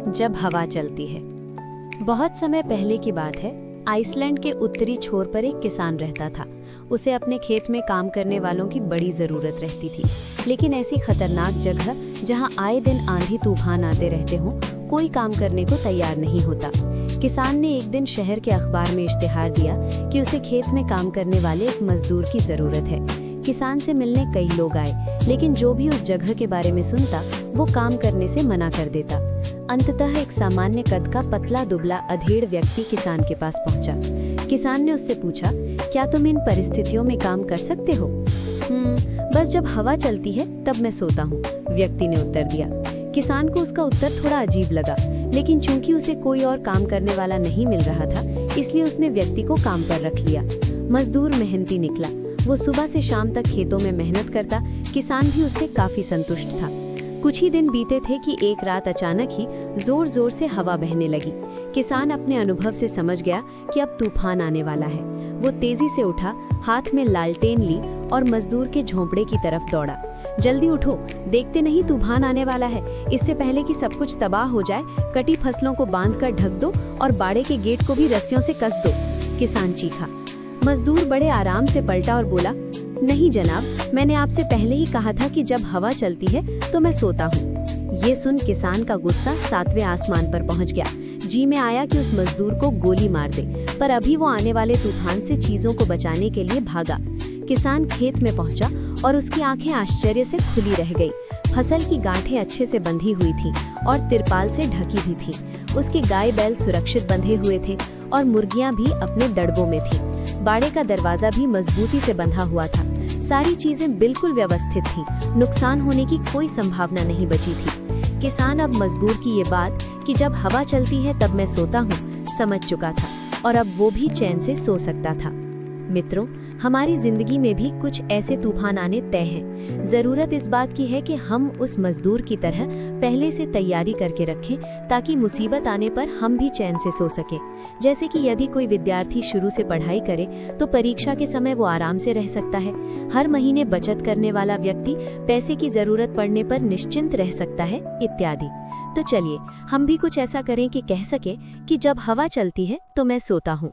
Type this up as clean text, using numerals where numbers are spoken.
जब हवा चलती है। बहुत समय पहले की बात है। आइसलैंड के उत्तरी छोर पर एक किसान रहता था। उसे अपने खेत में काम करने वालों की बड़ी ज़रूरत रहती थी, लेकिन ऐसी खतरनाक जगह जहां आए दिन आंधी तूफान आते रहते हों, कोई काम करने को तैयार नहीं होता। किसान ने एक दिन शहर के अखबार में इश्तिहार दिया कि उसे खेत में काम करने वाले एक मजदूर की ज़रूरत है। किसान से मिलने कई लोग आए, लेकिन जो भी उस जगह के बारे में सुनता वो काम करने से मना कर देता। अंततः एक सामान्य कद का पतला दुबला अधेड़ व्यक्ति किसान के पास पहुंचा। किसान ने उससे पूछा, क्या तुम इन परिस्थितियों में काम कर सकते हो? बस जब हवा चलती है तब मैं सोता हूँ, व्यक्ति ने उत्तर दिया। किसान को उसका उत्तर थोड़ा अजीब लगा, लेकिन चूंकि उसे कोई और काम करने वाला नहीं मिल रहा था, इसलिए उसने व्यक्ति को काम पर रख लिया। मजदूर मेहनती निकला। वो सुबह से शाम तक खेतों में मेहनत करता। किसान भी उससे काफी संतुष्ट था। कुछ ही दिन बीते थे कि एक रात अचानक ही जोर जोर से हवा बहने लगी। किसान अपने अनुभव से समझ गया कि अब तूफान आने वाला है। वो तेजी से उठा, हाथ में लालटेन ली और मजदूर के झोंपड़े की तरफ दौड़ा। जल्दी उठो, देखते नहीं तूफान आने वाला है। इससे पहले कि सब कुछ तबाह हो जाए, कटी फसलों को बांधकर ढक दो और बाड़े के गेट को भी रस्सियों से कस दो, किसान चीखा। मजदूर बड़े आराम से पलटा और बोला, नहीं जनाब, मैंने आपसे पहले ही कहा था कि जब हवा चलती है तो मैं सोता हूँ। ये सुन किसान का गुस्सा 7वें आसमान पर पहुँच गया। जी में आया कि उस मजदूर को गोली मार दे, पर अभी वो आने वाले तूफान से चीजों को बचाने के लिए भागा। किसान खेत में पहुंचा और उसकी आंखें आश्चर्य से खुली रह गई। फसल की गांठें अच्छे से बंधी हुई थीं और तिरपाल से ढकी भी थीं। उसके गाय बैल सुरक्षित बंधे हुए थे और मुर्गियां भी अपने दड़बों में थीं। बाड़े का दरवाजा भी मजबूती से बंधा हुआ था। सारी चीजें बिल्कुल व्यवस्थित थीं। नुकसान होने की कोई संभावना नहीं बची थी। किसान अब मजबूर की ये बात कि जब हवा चलती है तब मैं सोता हूँ समझ चुका था, और अब वो भी चैन से सो सकता था। मित्रों, हमारी जिंदगी में भी कुछ ऐसे तूफान आने तय हैं। जरूरत इस बात की है कि हम उस मजदूर की तरह पहले से तैयारी करके रखें, ताकि मुसीबत आने पर हम भी चैन से सो सकें। जैसे कि यदि कोई विद्यार्थी शुरू से पढ़ाई करे तो परीक्षा के समय वो आराम से रह सकता है। हर महीने बचत करने वाला व्यक्ति पैसे की जरूरत पड़ने पर निश्चिंत रह सकता है, इत्यादि। तो चलिए हम भी कुछ ऐसा करें कि कह सके कि जब हवा चलती है तो मैं सोता हूँ।